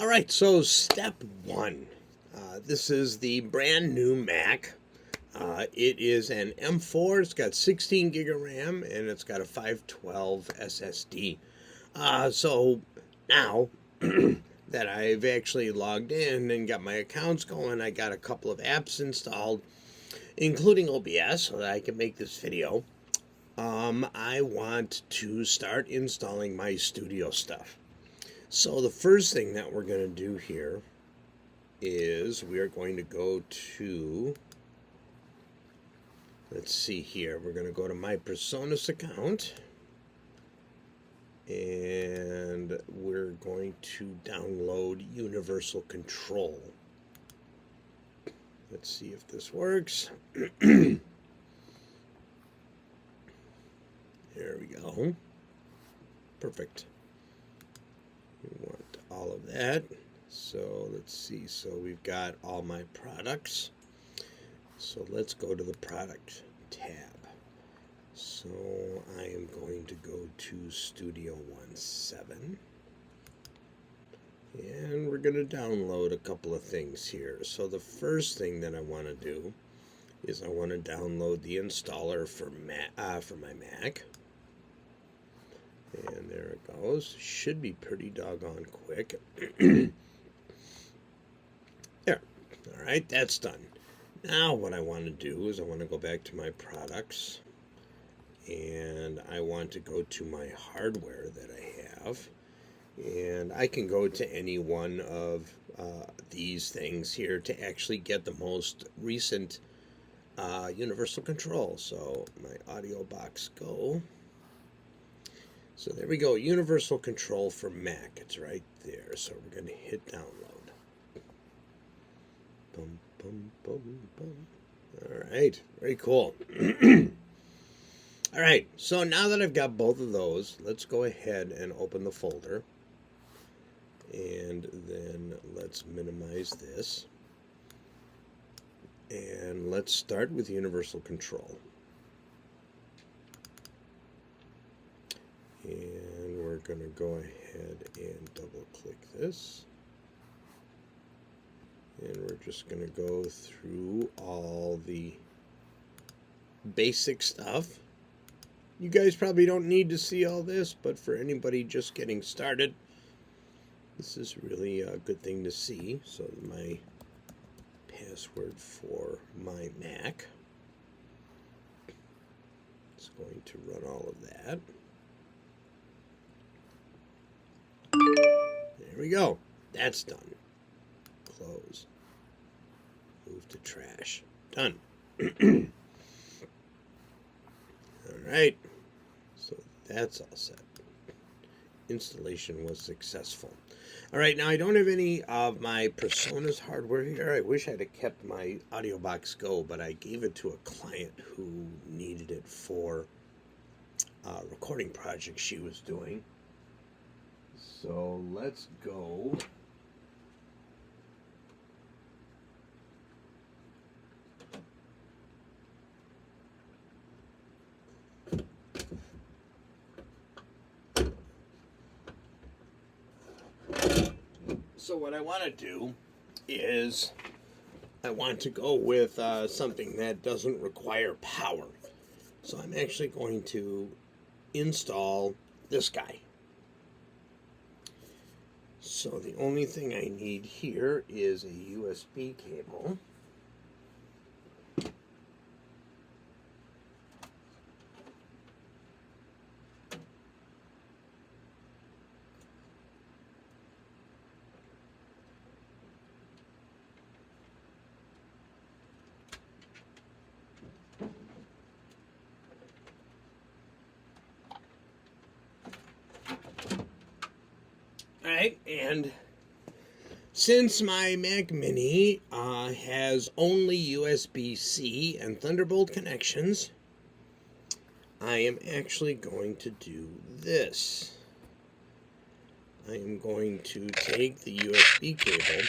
All right, so step one. This is the brand new Mac. It is an M4. It's got 16 gig of RAM and it's got a 512 SSD. So now that I've actually logged in and got my accounts going, I got a couple of apps installed, including OBS, so that I can make this video. I want to start installing my studio stuff. So the first thing that we're going to do here is we are going to go to, let's see here, we're going to go to my Personas account and we're going to download Universal Control. Let's see if this works. There we go. Perfect. We want all of that. So let's see. So we've got all my products. So let's go to the product tab. So I am going to go to Studio 17. And we're going to download a couple of things here. So the first thing that I want to do is I want to download the installer for my Mac. And there it goes. Should be pretty doggone quick. There. All right, that's done. Now what I want to do is I want to go back to my products. And I want to go to my hardware that I have. And I can go to any one of these things here to actually get the most recent universal control. So my audio box go. So there we go, Universal Control for Mac. It's right there. So we're going to hit download. Boom, boom, boom, boom. All right, very cool. All right, so now that I've got both of those, let's go ahead and open the folder. And then let's minimize this. And let's start with Universal Control. And we're going to go ahead and double click this. And we're just going to go through all the basic stuff. You guys probably don't need to see all this, but for anybody just getting started, this is really a good thing to see. So my password for my Mac is going to run all of that. There we go. That's done. Close. Move to trash. Done. All right. So that's all set. Installation was successful. All right. Now I don't have any of my Personas hardware here. I wish I'd have kept my audio box go, but I gave it to a client who needed it for a recording project she was doing. So let's go. So what I want to do is I want to go with something that doesn't require power. So I'm actually going to install this guy. So the only thing I need here is a USB cable. Alright, and since my Mac Mini has only USB-C and Thunderbolt connections, I am actually going to do this. I am going to take the USB cable,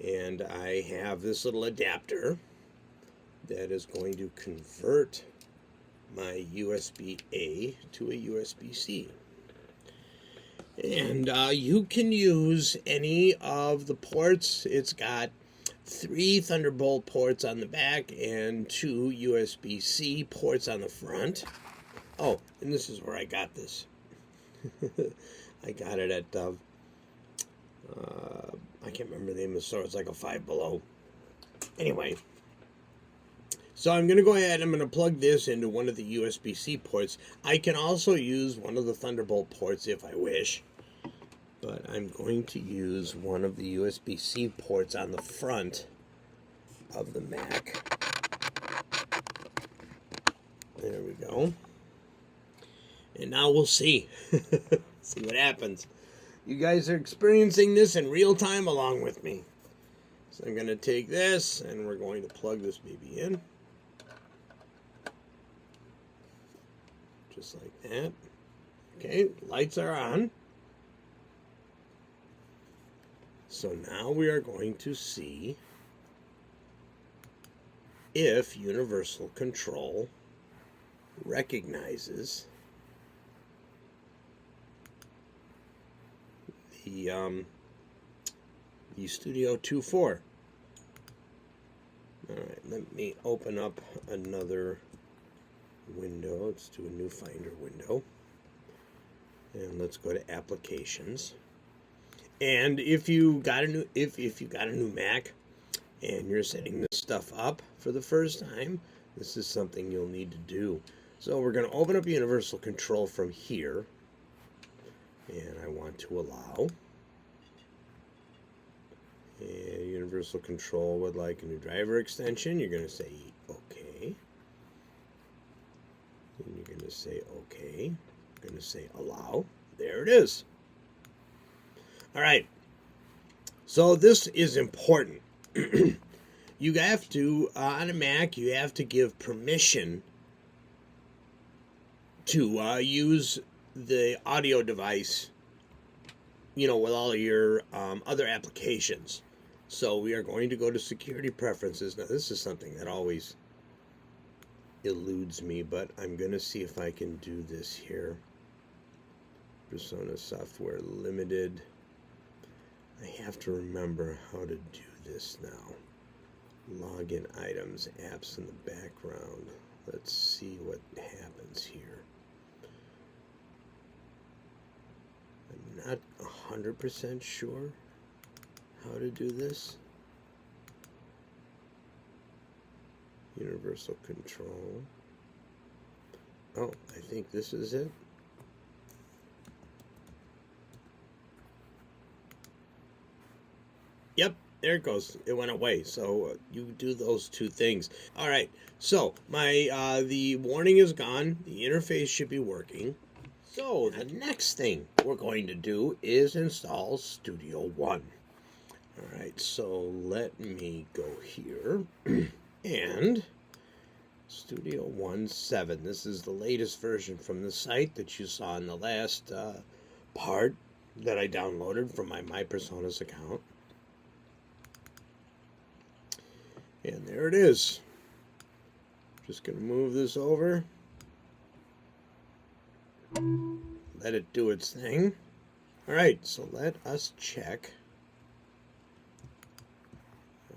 and I have this little adapter that is going to convert my USB-A to a USB-C. And you can use any of the ports. It's got 3 Thunderbolt ports on the back and 2 USB-C ports on the front. Oh, and this is where I got this. I got it at, I can't remember the name of the store. It's like a Five Below. Anyway, so I'm going to go ahead and I'm going to plug this into one of the USB-C ports. I can also use one of the Thunderbolt ports if I wish, but I'm going to use one of the USB-C ports on the front of the Mac. There we go. And now we'll see. See what happens. You guys are experiencing this in real time along with me. So I'm going to take this and we're going to plug this baby in. Just like that. Okay, lights are on. So now we are going to see if Universal Control recognizes the Studio 2.4. All right, let me open up another window. Let's do a new Finder window, and let's go to Applications. And if you got a new Mac and you're setting this stuff up for the first time, this is something you'll need to do. So we're going to open up Universal Control from here, and I want to allow. And Universal Control would like a new driver extension. You're going to say OK. And you're going to say OK. You're going to say allow. There it is. All right. So this is important. You have to, on a Mac, you have to give permission to use the audio device, with all of your other applications. So we are going to go to Security Preferences. Now, this is something that always eludes me, but I'm going to see if I can do this here. Persona Software Limited. I have to remember how to do this now. Login items, apps in the background. Let's see what happens here. I'm not 100% sure how to do this. Universal Control. Oh, I think this is it. Yep, there it goes. It went away. So you do those two things. All right. So my the warning is gone. The interface should be working. So the next thing we're going to do is install Studio One. All right. So let me go here and Studio 1.7. This is the latest version from the site that you saw in the last part that I downloaded from my MyPersonas account. And there it is. Just going to move this over. Let it do its thing. All right, so let us check.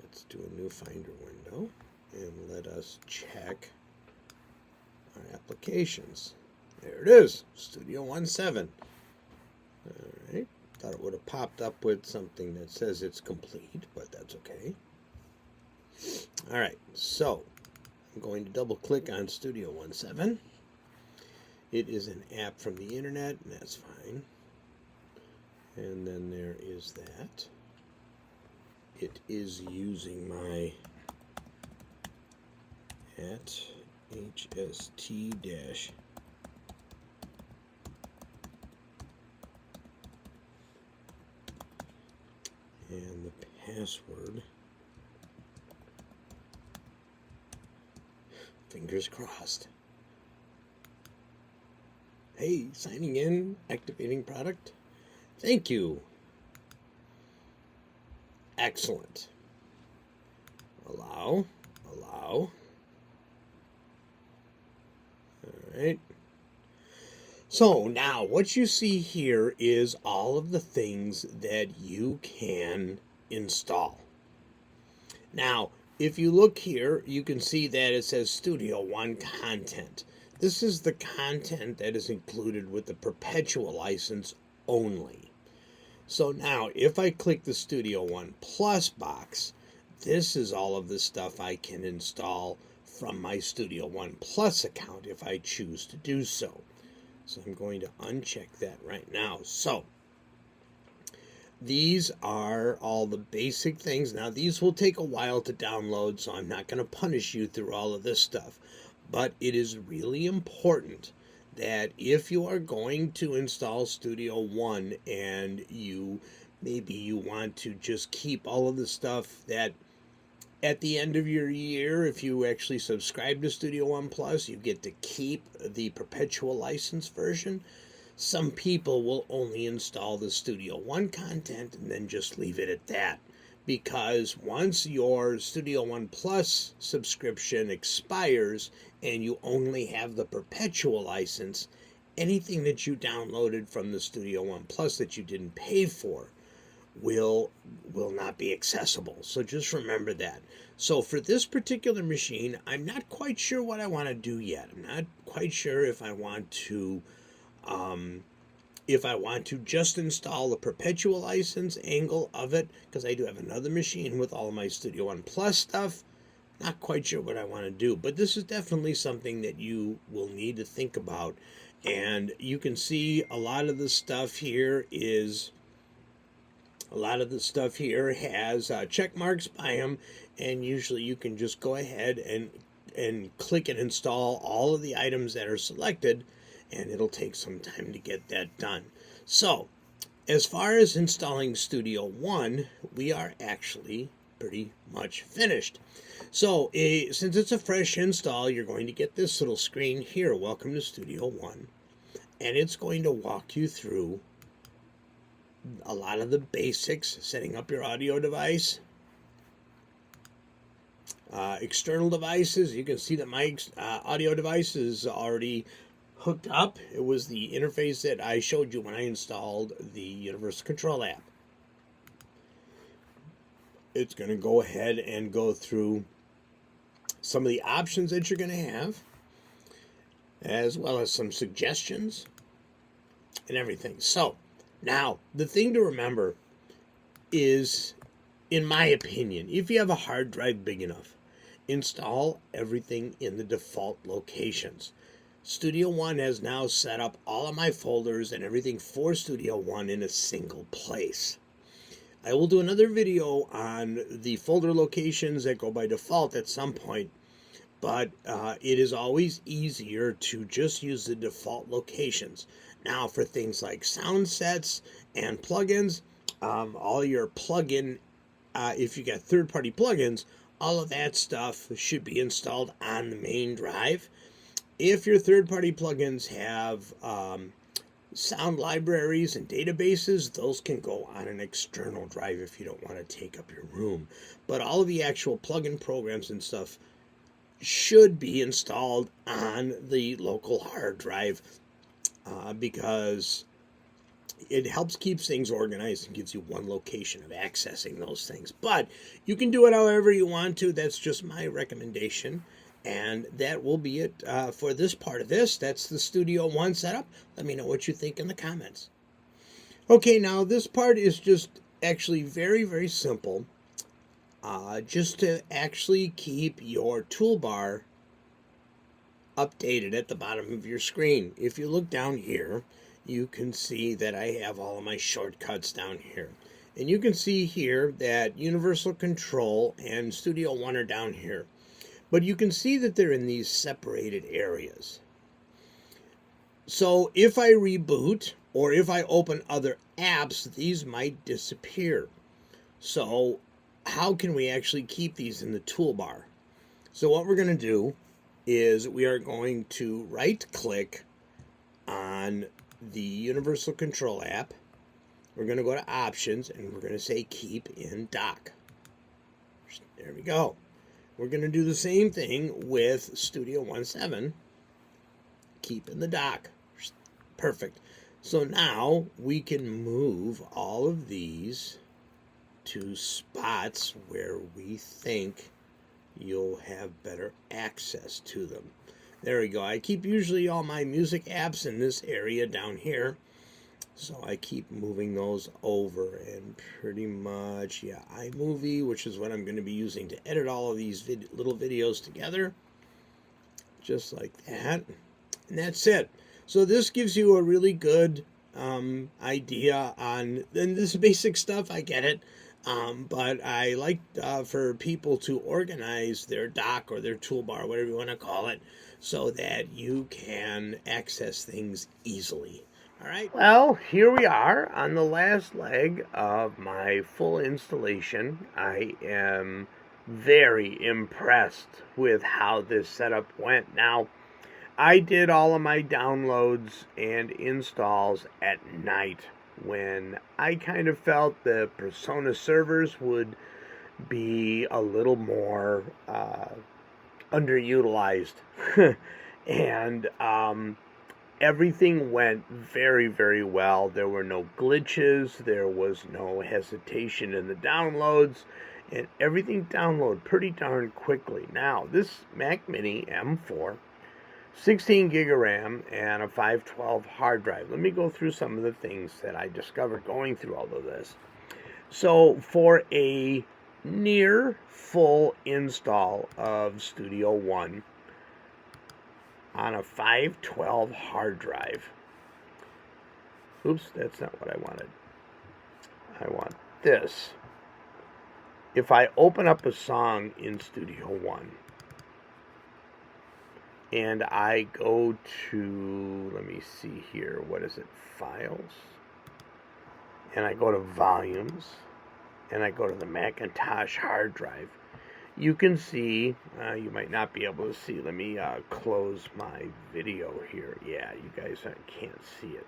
Let's do a new Finder window. And let us check our applications. There it is, Studio 1.7. All right, thought it would have popped up with something that says it's complete, but that's okay. All right, so I'm going to double click on Studio 1.7. It is an app from the internet, and that's fine. And then there is that. It is using my at HST dash and the password, fingers crossed. Hey, signing in, activating product. Thank you. Excellent. Allow. All right. So now what you see here is all of the things that you can install. Now, if you look here, you can see that it says Studio One content. This is the content that is included with the perpetual license only. So now, if I click the Studio One Plus box, this is all of the stuff I can install from my Studio One Plus account if I choose to do so. So I'm going to uncheck that right now. So these are all the basic things. Now, these will take a while to download, so I'm not going to punish you through all of this stuff. But it is really important that if you are going to install Studio One and maybe you want to just keep all of the stuff that at the end of your year, if you actually subscribe to Studio One Plus, you get to keep the perpetual license version. Some people will only install the Studio One content and then just leave it at that. Because once your Studio One Plus subscription expires and you only have the perpetual license, anything that you downloaded from the Studio One Plus that you didn't pay for will not be accessible. So just remember that. So for this particular machine, I'm not quite sure what I want to do yet. I'm not quite sure if I want to just install the perpetual license angle of it, because I do have another machine with all of my Studio One Plus stuff. Not quite sure what I want to do, but this is definitely something that you will need to think about. And you can see a lot of the stuff here has check marks by them, and usually you can just go ahead and click and install all of the items that are selected, and it'll take some time to get that done. So, as far as installing Studio One, we are actually pretty much finished. So, since it's a fresh install, you're going to get this little screen here, Welcome to Studio One, and it's going to walk you through a lot of the basics, setting up your audio device, external devices. You can see that my audio device is already hooked up. It was the interface that I showed you when I installed the Universal Control app. It's going to go ahead and go through some of the options that you're going to have, as well as some suggestions and everything. So now, the thing to remember is, in my opinion, if you have a hard drive big enough, install everything in the default locations. Studio One has now set up all of my folders and everything for Studio One in a single place. I will do another video on the folder locations that go by default at some point, but it is always easier to just use the default locations. Now, for things like sound sets and plugins, all your plugin, if you got third-party plugins, all of that stuff should be installed on the main drive. If your third-party plugins have sound libraries and databases, those can go on an external drive if you don't want to take up your room. But all of the actual plugin programs and stuff should be installed on the local hard drive, because it helps keep things organized and gives you one location of accessing those things. But you can do it however you want to. That's just my recommendation. And that will be it for this part of this. That's the Studio One setup. Let me know what you think in the comments. Okay, now this part is just actually very, very simple. Just to actually keep your toolbar updated at the bottom of your screen. If you look down here, you can see that I have all of my shortcuts down here. And you can see here that Universal Control and Studio One are down here. But you can see that they're in these separated areas. So if I reboot or if I open other apps, these might disappear. So how can we actually keep these in the toolbar? So what we're going to do is we are going to right-click on the Universal Control app. We're going to go to Options, and we're going to say Keep in Dock. There we go. We're going to do the same thing with Studio One 7. Keep in the dock. Perfect. So now we can move all of these to spots where we think you'll have better access to them. There we go. I keep usually all my music apps in this area down here. So I keep moving those over, and pretty much, yeah, iMovie, which is what I'm going to be using to edit all of these little videos together. Just like that. And that's it. So this gives you a really good idea on, and this basic stuff, I get it. But I like for people to organize their dock or their toolbar, whatever you want to call it, so that you can access things easily. All right. Well, here we are on the last leg of my full installation. I am very impressed with how this setup went. Now, I did all of my downloads and installs at night when I kind of felt the Persona servers would be a little more underutilized. And everything went very, very well. There were no glitches. There was no hesitation in the downloads. And everything downloaded pretty darn quickly. Now, this Mac Mini M4, 16 gig of RAM and a 512 hard drive. Let me go through some of the things that I discovered going through all of this. So for a near full install of Studio One on a 512 hard drive. Oops, that's not what I wanted. I want this. If I open up a song in Studio One, and I go to, let me see here, what is it, Files? And I go to Volumes, and I go to the Macintosh hard drive. You can see, you might not be able to see, let me close my video here. Yeah, you guys can't see it.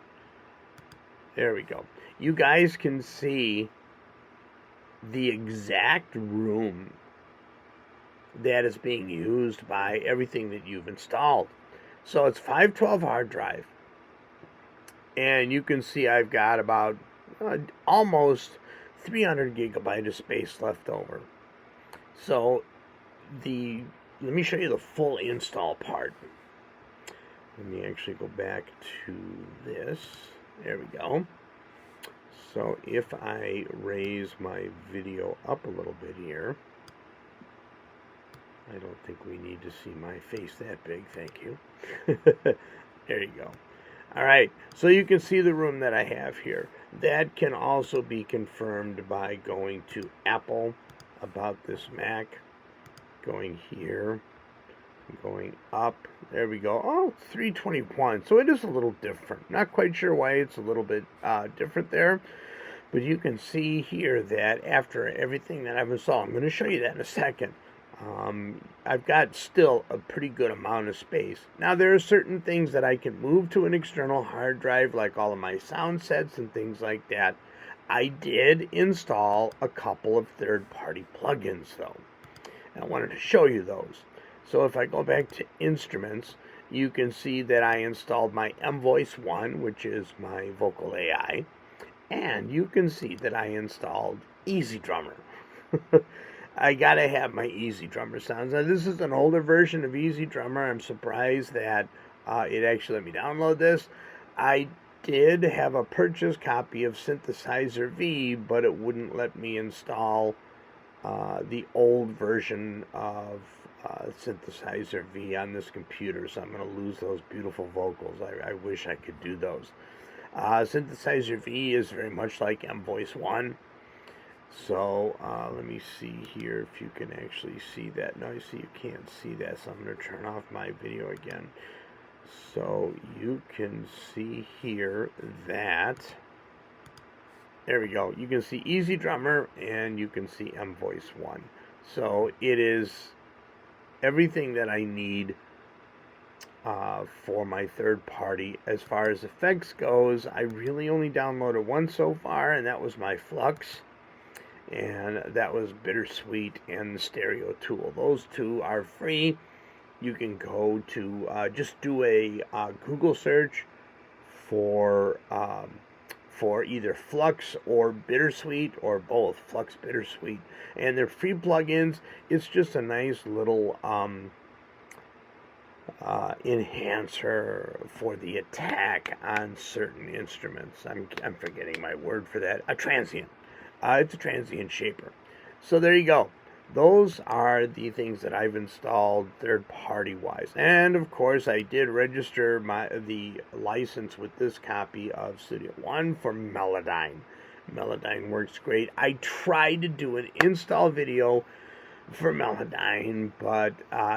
There we go. You guys can see the exact room that is being used by everything that you've installed. So it's 512 hard drive, and you can see I've got about almost 300 gigabyte of space left over. So let me show you the full install part. Let me actually go back to this. There we go. So if I raise my video up a little bit here, I don't think we need to see my face that big, thank you. There you go. All right, so you can see the room that I have here. That can also be confirmed by going to Apple, About This Mac, going here, going up. There we go. Oh, 321. So it is a little different. Not quite sure why it's a little bit different there. But you can see here that after everything that I've installed, I'm going to show you that in a second. I've got still a pretty good amount of space. Now, there are certain things that I can move to an external hard drive, like all of my sound sets and things like that. I did install a couple of third-party plugins, though. And I wanted to show you those. So if I go back to Instruments, you can see that I installed my mVoice 1, which is my vocal AI. And you can see that I installed Easy Drummer. I gotta have my Easy Drummer sounds. Now, this is an older version of Easy Drummer. I'm surprised that it actually let me download this. I did have a purchase copy of Synthesizer V, but it wouldn't let me install the old version of Synthesizer V on this computer, so I'm going to lose those beautiful vocals. I wish I could do those. Synthesizer V is very much like mVoice 1. So let me see here if you can actually see that. No, you see you can't see that, so I'm going to turn off my video again. So you can see here that, there we go. You can see Easy Drummer and you can see mVoice 1. So it is everything that I need for my third party. As far as effects goes, I really only downloaded one so far, and that was my Flux. And that was Bittersweet and the Stereo Tool. Those two are free. You can go to, just do a Google search, for either Flux or Bittersweet or both, Flux Bittersweet. And they're free plugins. It's just a nice little enhancer for the attack on certain instruments. I'm forgetting my word for that. A transient. It's a transient shaper. So there you go. Those are the things that I've installed third-party wise. And of course, I did register the license with this copy of Studio One for Melodyne. Melodyne works great. I tried to do an install video for Melodyne, but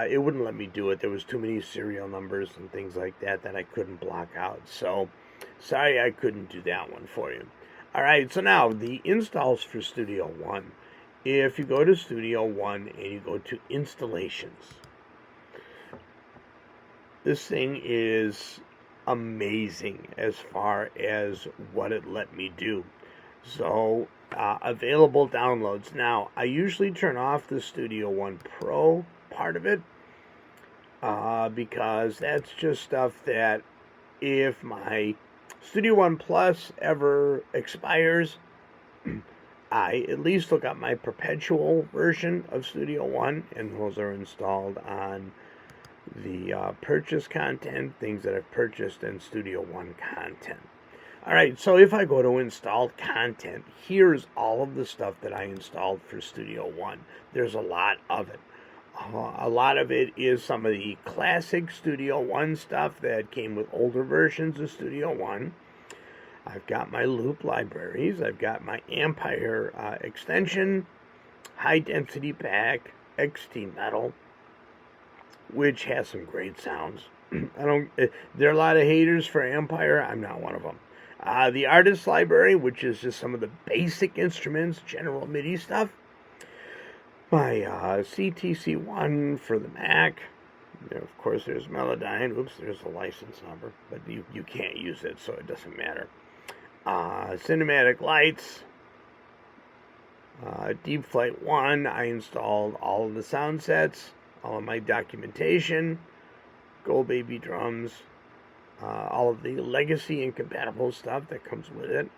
it wouldn't let me do it. There was too many serial numbers and things like that I couldn't block out. So, sorry I couldn't do that one for you. All right, so now the installs for Studio One. If you go to Studio One and you go to Installations, this thing is amazing as far as what it let me do. So, available downloads. Now, I usually turn off the Studio One Pro part of it because that's just stuff that if my Studio One Plus ever expires, I at least look up my perpetual version of Studio One, and those are installed on the purchase content, things that I've purchased in Studio One content. All right, so if I go to installed content, here's all of the stuff that I installed for Studio One. There's a lot of it. A lot of it is some of the classic Studio One stuff that came with older versions of Studio One. I've got my loop libraries. I've got my Ampere extension, high density pack, XT metal, which has some great sounds. There are a lot of haters for Ampere. I'm not one of them. The artist library, which is just some of the basic instruments, general MIDI stuff. My CTC1 for the Mac. Of course, there's Melodyne. Oops, there's the license number, but you can't use it, so it doesn't matter. Cinematic lights. Deep Flight 1, I installed all of the sound sets, all of my documentation, Go Baby drums, all of the legacy and compatible stuff that comes with it.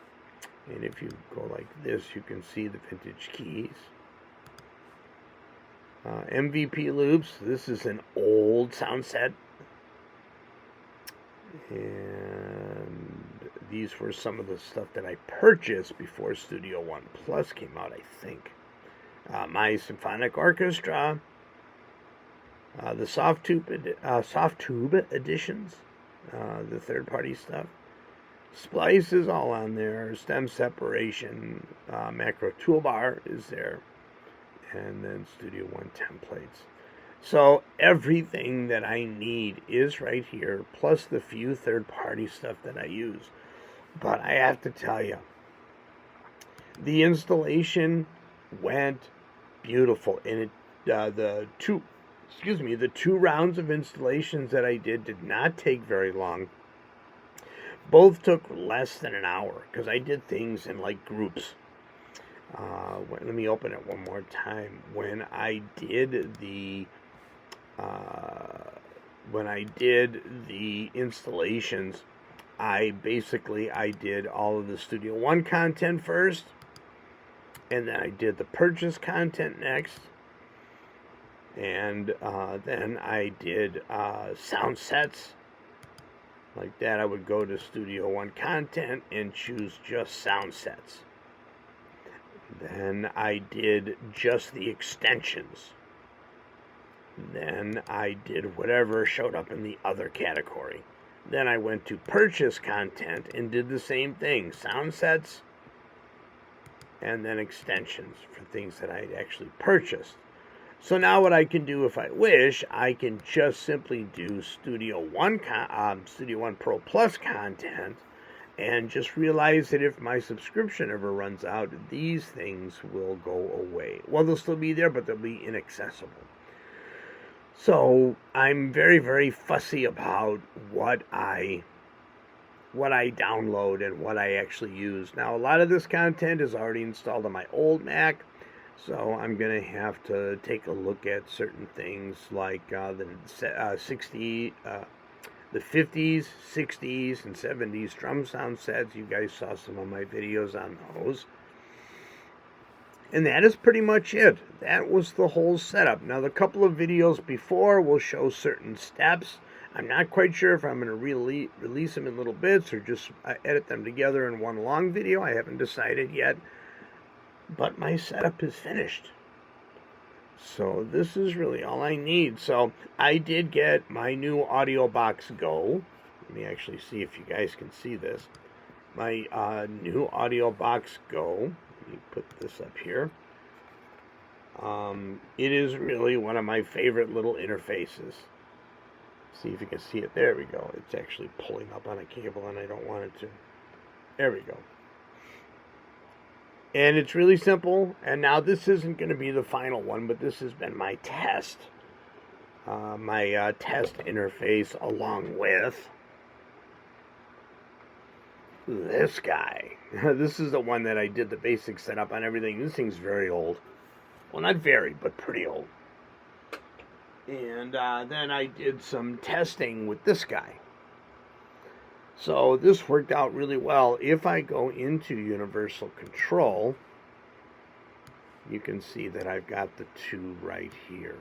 And if you go like this, you can see the vintage keys. MVP loops. This is an old sound set. And these were some of the stuff that I purchased before Studio One Plus came out, I think. My symphonic orchestra. The soft tube editions. The third-party stuff. Splice is all on there. Stem separation. Macro toolbar is there. And then Studio One templates. So everything that I need is right here, plus the few third-party stuff that I use. But I have to tell you, the installation went beautiful, and the two rounds of installations that I did not take very long. Both took less than an hour because I did things in like groups. Let me open it one more time. When I did the installations, I did all of the Studio One content first, and then I did the purchase content next, and then I did sound sets. Like that, I would go to Studio One content and choose just sound sets. Then I did just the extensions. Then I did whatever showed up in the other category. Then I went to purchase content and did the same thing. Sound sets and then extensions for things that I had actually purchased. So now what I can do if I wish, I can just simply do Studio One Pro Plus content and just realize that if my subscription ever runs out, these things will go away. Well, they'll still be there, but they'll be inaccessible. So I'm very, very fussy about what I download and what I actually use. Now, a lot of this content is already installed on my old Mac, so I'm going to have to take a look at certain things like the the 50s, 60s, and 70s drum sound sets. You guys saw some of my videos on those. And that is pretty much it. That was the whole setup. Now, the couple of videos before will show certain steps. I'm not quite sure if I'm going to release them in little bits or just edit them together in one long video. I haven't decided yet. But my setup is finished. So this is really all I need. So I did get my new audio box Go. Let me actually see if you guys can see this. My new audio box Go. Let me put this up here. It is really one of my favorite little interfaces. See if you can see it. There we go. It's actually pulling up on a cable and I don't want it to. There we go. And it's really simple. And now this isn't going to be the final one, but this has been my test. My test interface along with this guy. This is the one that I did the basic setup on everything. This thing's very old. Well, not very, but pretty old. And then I did some testing with this guy. So this worked out really well. If I go into universal control, you can see that I've got the two right here,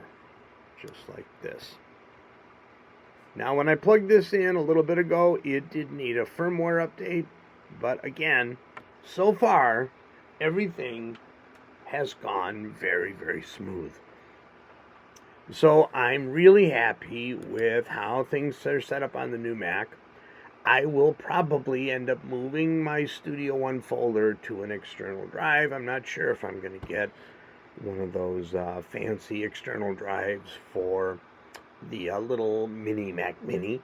just like this. Now, when I plugged this in a little bit ago, it did need a firmware update. But again, so far, everything has gone very, very smooth. So I'm really happy with how things are set up on the new Mac. I will probably end up moving my Studio One folder to an external drive. I'm not sure if I'm going to get one of those fancy external drives for the little mini Mac Mini.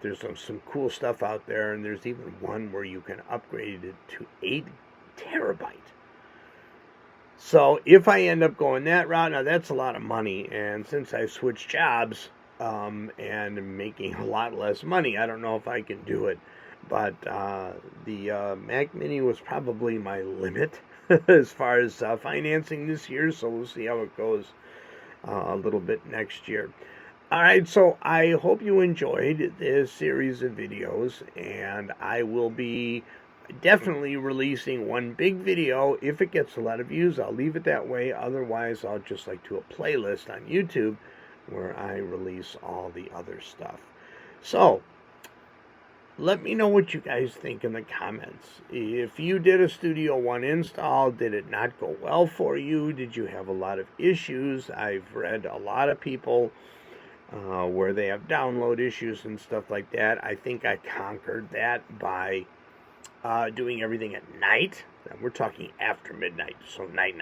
There's some cool stuff out there, and there's even one where you can upgrade it to 8 terabyte. So if I end up going that route, now that's a lot of money, and since I switched jobs and making a lot less money, I don't know if I can do it. But the Mac Mini was probably my limit as far as financing this year, so we'll see how it goes a little bit next year. All right, so I hope you enjoyed this series of videos, and I will be definitely releasing one big video. If it gets a lot of views, I'll leave it that way. Otherwise, I'll just do a playlist on YouTube where I release all the other stuff. So, let me know what you guys think in the comments. If you did a Studio One install, did it not go well for you? Did you have a lot of issues? I've read a lot of people where they have download issues and stuff like that. I think I conquered that by doing everything at night. We're talking after midnight, so night.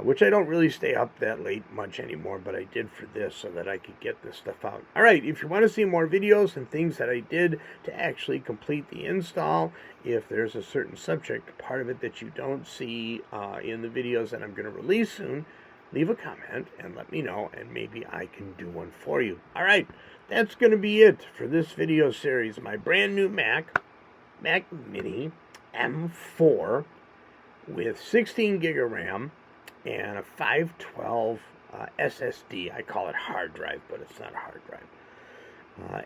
Which I don't really stay up that late much anymore, but I did for this so that I could get this stuff out. All right, if you want to see more videos and things that I did to actually complete the install, if there's a certain subject part of it that you don't see in the videos that I'm going to release soon, leave a comment and let me know, and maybe I can do one for you. All right, that's going to be it for this video series. My brand new Mac Mini M4 with 16 gig of RAM and a 512 SSD. I call it hard drive, but it's not a hard drive.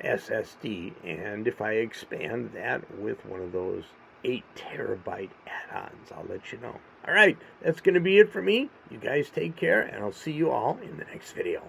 SSD. And if I expand that with one of those 8 terabyte add-ons, I'll let you know. All right, that's going to be it for me. You guys take care, and I'll see you all in the next video.